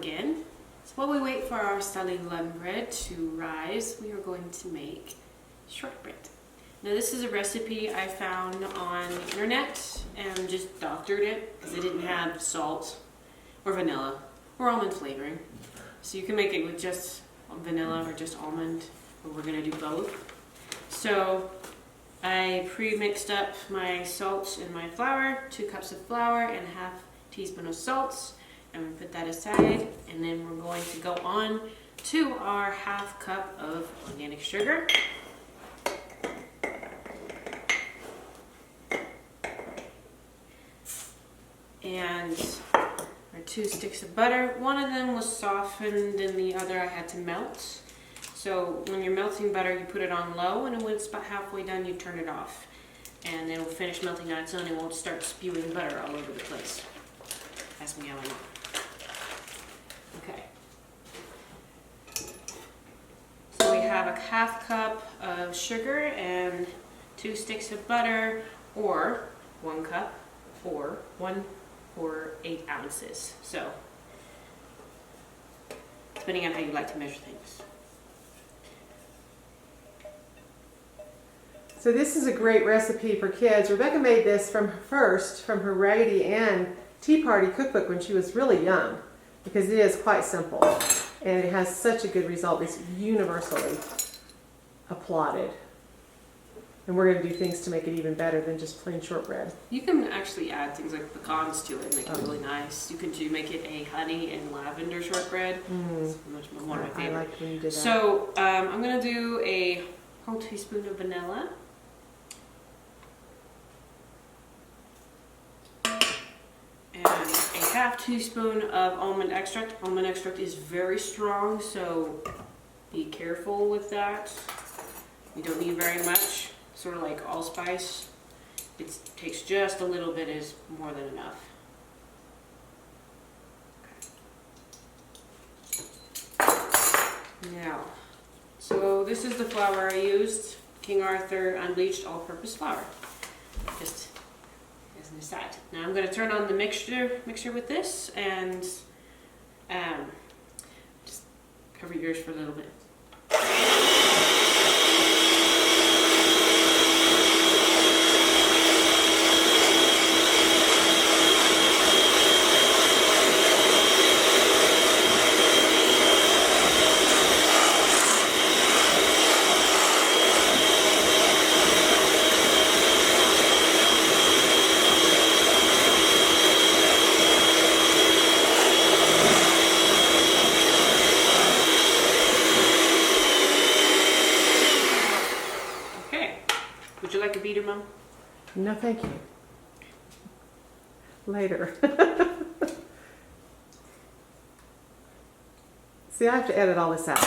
again. So while we wait for our stunning lemon bread to rise, we are going to make shortbread. Now this is a recipe I found on the internet and just doctored it because it didn't have salt or vanilla or almond flavoring. So you can make it with just vanilla or just almond, but we're going to do both. So I pre-mixed up my salt and my flour, 2 cups of flour and a half teaspoon of salt. I'm going to put that aside, and then we're going to go on to our half cup of organic sugar. And our 2 sticks of butter. One of them was softened and the other I had to melt. So when you're melting butter, you put it on low, and when it's about halfway done, you turn it off. And it'll finish melting on its own and won't start spewing butter all over the place. Ask me how I know. Okay. So we have a half cup of sugar and 2 sticks of butter, or 1 cup, or 1 or 8 ounces. So, depending on how you like to measure things. So this is a great recipe for kids. Rebecca made this from her Raggedy Ann Tea Party cookbook when she was really young, because it is quite simple and it has such a good result. It's universally applauded. And we're going to do things to make it even better than just plain shortbread. You can actually add things like pecans to it and make it really nice. You could make it a honey and lavender shortbread. It's one of my favorite. I like when you did that. So I'm going to do a whole teaspoon of vanilla. And a half teaspoon of almond extract. Almond extract is very strong, so be careful with that. You don't need very much. Sort of like allspice. It takes just a little bit, is more than enough. Okay. Now, so this is the flour I used. King Arthur unbleached all-purpose flour. Just as an aside. Now I'm going to turn on the mixture with this and just cover yours for a little bit. Would you like a beater, Mom? No, thank you. Later. See, I have to edit all this out.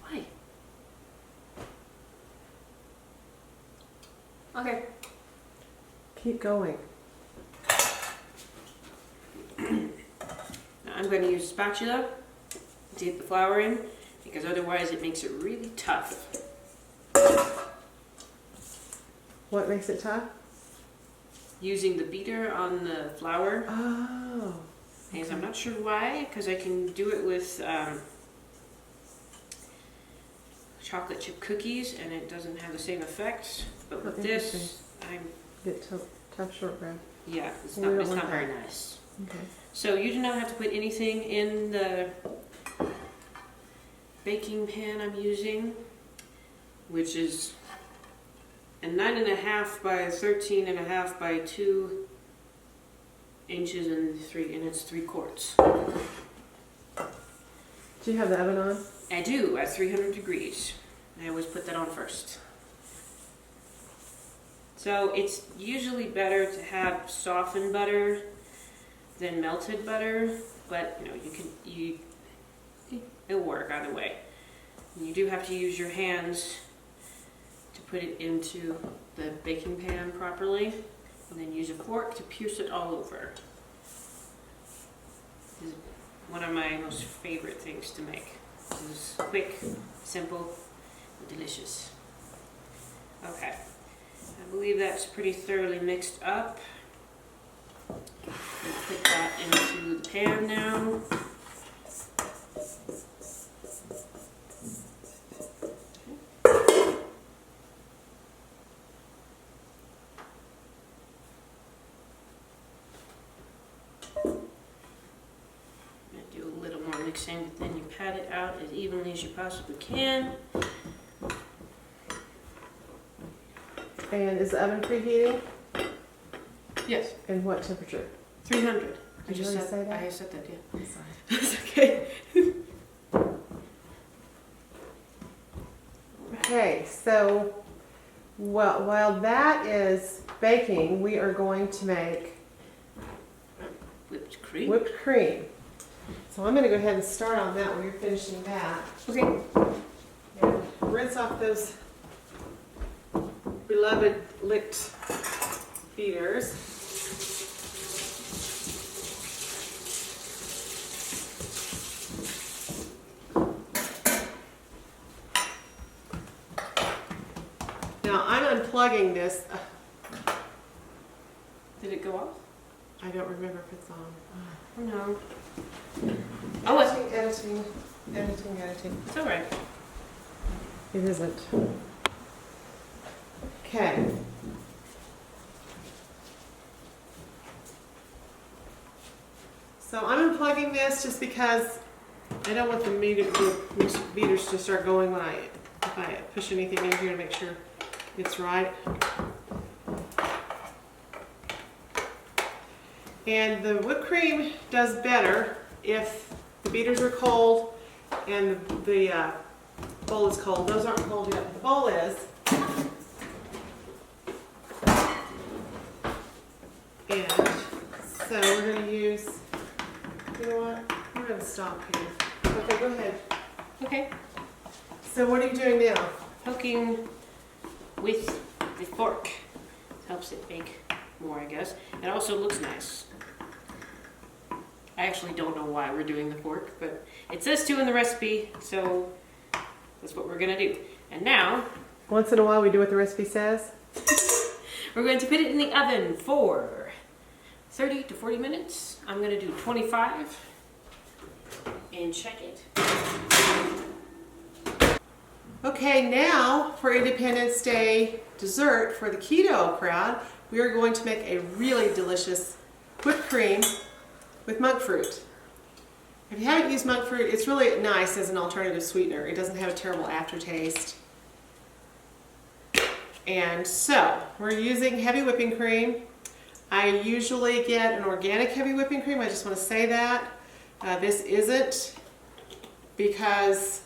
Why? Okay. Keep going. Now I'm going to use a spatula to get the flour in, because otherwise it makes it really tough. What makes it tough? Using the beater on the flour. Oh. Because I'm not sure why, because I can do it with chocolate chip cookies and it doesn't have the same effect. But with this, I'm... Get tough shortbread. Yeah, it's not very nice. Okay. So you do not have to put anything in the baking pan I'm using, which is a 9.5 by 13.5 by 2 inches and it's 3 quarts. Do you have the oven on? I do, at 300 degrees. I always put that on first. So it's usually better to have softened butter than melted butter, but it'll work either way. And you do have to use your hands to put it into the baking pan properly, and then use a fork to pierce it all over. This is one of my most favorite things to make. This is quick, simple, and delicious. Okay, I believe that's pretty thoroughly mixed up. Put that pan now. Do a little more mixing, but then you pat it out as evenly as you possibly can. And is the oven preheating? Yes. And what temperature? 300. Did you already say that? I said that, yeah. I'm sorry. That's okay. Okay, so while that is baking, we are going to make Whipped cream. whipped cream. So I'm going to go ahead and start on that while you're finishing that. Okay. And rinse off those beloved licked beaters. Now I'm unplugging this. Did it go off? I don't remember if it's on. Oh no. Oh, it's Editing. it's all right. It isn't. Okay. So I'm unplugging this just because I don't want the beaters to start going when if I push anything in here to make sure it's right. And the whipped cream does better if the beaters are cold and the bowl is cold. Those aren't cold yet, but the bowl is. And so we're going to use, you know what, I'm going to stop here. Okay, go ahead. Okay. So what are you doing now? Poking with the fork helps it bake more, I guess. It also looks nice. I actually don't know why we're doing the fork, but it says to in the recipe, so that's what we're gonna do. And now, Once in a while we do what the recipe says. we're going to put it in the oven for 30 to 40 minutes. I'm gonna do 25 and check it. Okay, now for Independence Day dessert for the keto crowd, we are going to make a really delicious whipped cream with monk fruit. If you haven't used monk fruit, it's really nice as an alternative sweetener. It doesn't have a terrible aftertaste. And so, we're using heavy whipping cream. I usually get an organic heavy whipping cream. I just want to say that. This isn't, because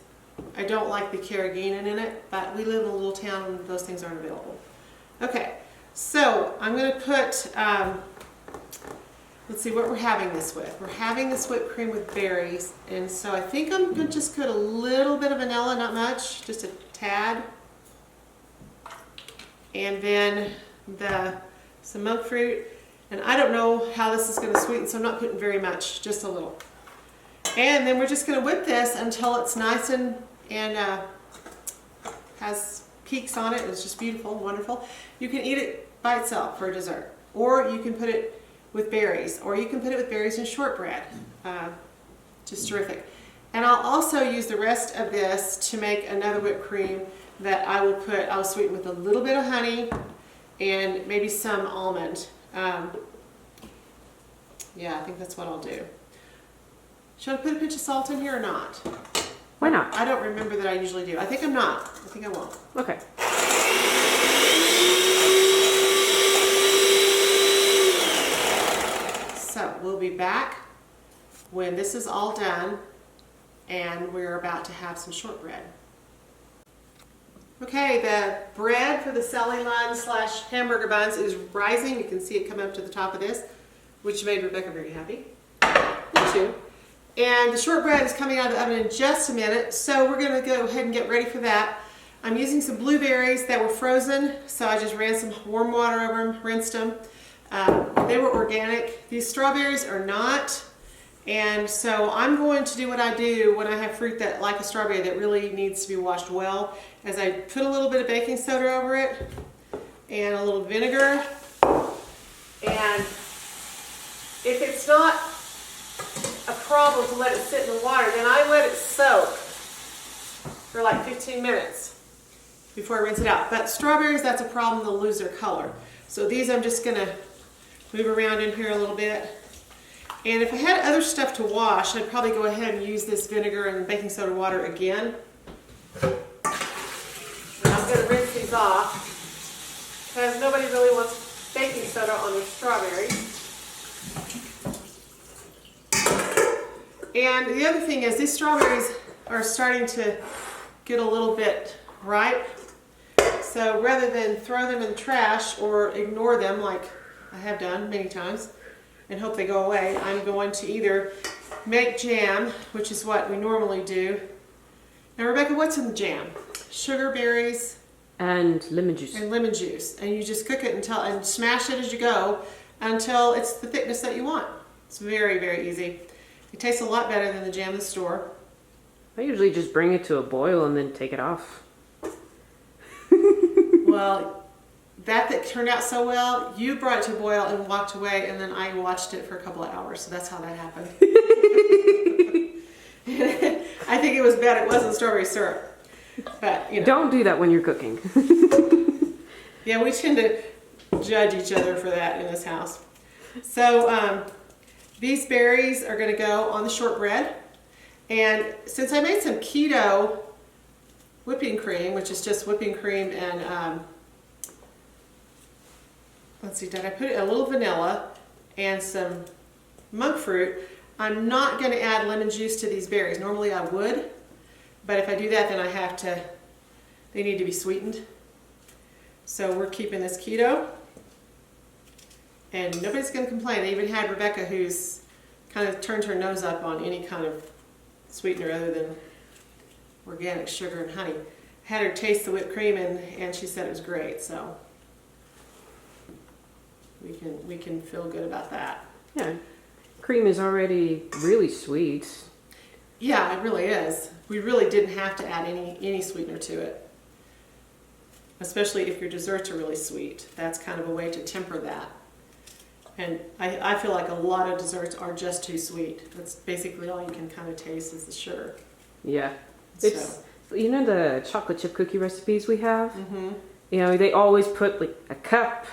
I don't like the carrageenan in it, but we live in a little town and those things aren't available. Okay, so I'm going to put, let's see what we're having this with. We're having this whipped cream with berries, and so I think I'm going to just put a little bit of vanilla, not much, just a tad. And then some monk fruit, and I don't know how this is going to sweeten, so I'm not putting very much, just a little. And then we're just going to whip this until it's nice and has peaks on it. It's just beautiful, wonderful. You can eat it by itself for dessert, or you can put it with berries, or you can put it with berries and shortbread. Just terrific. And I'll also use the rest of this to make another whipped cream that I'll sweeten with a little bit of honey and maybe some almond. Yeah, I think that's what I'll do. Should I put a pinch of salt in here or not? Why not? I don't remember that I usually do. I think I'm not. I think I won't. Okay. So we'll be back when this is all done and we're about to have some shortbread. Okay, the bread for the Sally Lunn / hamburger buns is rising. You can see it come up to the top of this, which made Rebecca very happy. Me too. And the shortbread is coming out of the oven in just a minute, so we're going to go ahead and get ready for that. I'm using some blueberries that were frozen, so I just ran some warm water over them, rinsed them. They were organic. These strawberries are not, and so I'm going to do what I do when I have fruit that, like a strawberry, that really needs to be washed well, as I put a little bit of baking soda over it and a little vinegar. And if it's not problem to let it sit in the water. Then I let it soak for like 15 minutes before I rinse it out. But strawberries, that's a problem. They'll lose their color. So these I'm just going to move around in here a little bit. And if I had other stuff to wash, I'd probably go ahead and use this vinegar and baking soda water again. And I'm going to rinse these off because nobody really wants baking soda on their strawberries. And the other thing is, these strawberries are starting to get a little bit ripe. So rather than throw them in the trash or ignore them like I have done many times and hope they go away, I'm going to either make jam, which is what we normally do. Now, Rebecca, what's in the jam? Sugar, berries, and lemon juice. And lemon juice. And you just cook it and smash it as you go until it's the thickness that you want. It's very, very easy. It tastes a lot better than the jam in the store. I usually just bring it to a boil and then take it off. Well, that turned out so well, you brought it to a boil and walked away, and then I watched it for a couple of hours, so that's how that happened. I think it was bad it wasn't strawberry syrup. But, you know. Don't do that when you're cooking. Yeah, we tend to judge each other for that in this house. So, these berries are going to go on the shortbread. And since I made some keto whipping cream, which is just whipping cream and, let's see, did I put a little vanilla and some monk fruit? I'm not going to add lemon juice to these berries. Normally I would, but if I do that, then they need to be sweetened. So we're keeping this keto. And nobody's going to complain. I even had Rebecca, who's kind of turned her nose up on any kind of sweetener other than organic sugar and honey. Had her taste the whipped cream, and she said it was great. So we can feel good about that. Yeah, cream is already really sweet. Yeah, it really is. We really didn't have to add any sweetener to it, especially if your desserts are really sweet. That's kind of a way to temper that. And I feel like a lot of desserts are just too sweet. That's basically all you can kind of taste is the sugar. Yeah. So. It's, you know the chocolate chip cookie recipes we have? Mm-hmm. You know, they always put like a cup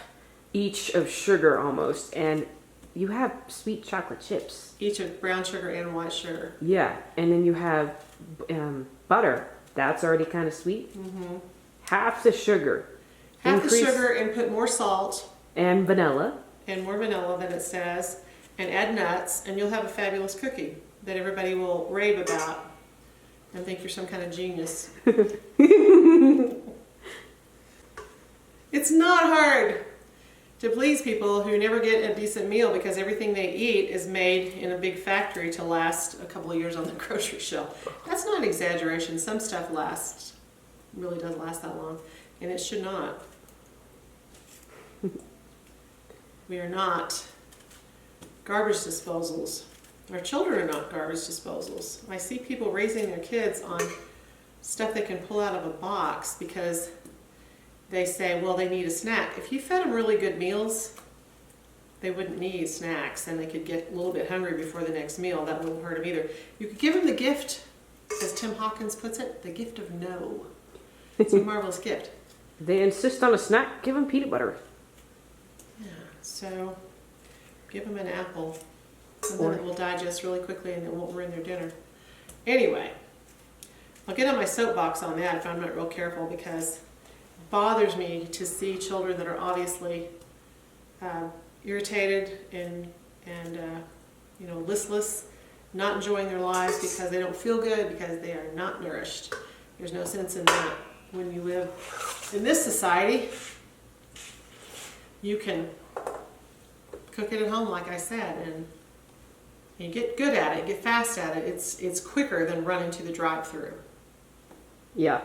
each of sugar almost, and you have sweet chocolate chips. Each of brown sugar and white sugar. Yeah, and then you have butter. That's already kind of sweet. Mm-hmm. Half the sugar. Half the sugar and put more salt. And vanilla. And more vanilla than it says. And add nuts, and you'll have a fabulous cookie that everybody will rave about and think you're some kind of genius. It's not hard to please people who never get a decent meal because everything they eat is made in a big factory to last a couple of years on the grocery shelf. That's not an exaggeration. Some stuff really doesn't last that long, and it should not. We are not garbage disposals. Our children are not garbage disposals. I see people raising their kids on stuff they can pull out of a box because they say, well, they need a snack. If you fed them really good meals, they wouldn't need snacks, and they could get a little bit hungry before the next meal. That wouldn't hurt them either. You could give them the gift, as Tim Hawkins puts it, the gift of no. It's a marvelous gift. They insist on a snack, give them peanut butter. Yeah, so give them an apple. And then it will digest really quickly and it won't ruin their dinner. Anyway, I'll get on my soapbox on that if I'm not real careful, because it bothers me to see children that are obviously irritated and listless, not enjoying their lives because they don't feel good, because they are not nourished. There's no sense in that. When you live in this society, you can cook it at home, like I said, and you get good at it, get fast at it. It's quicker than running to the drive-thru. Yeah.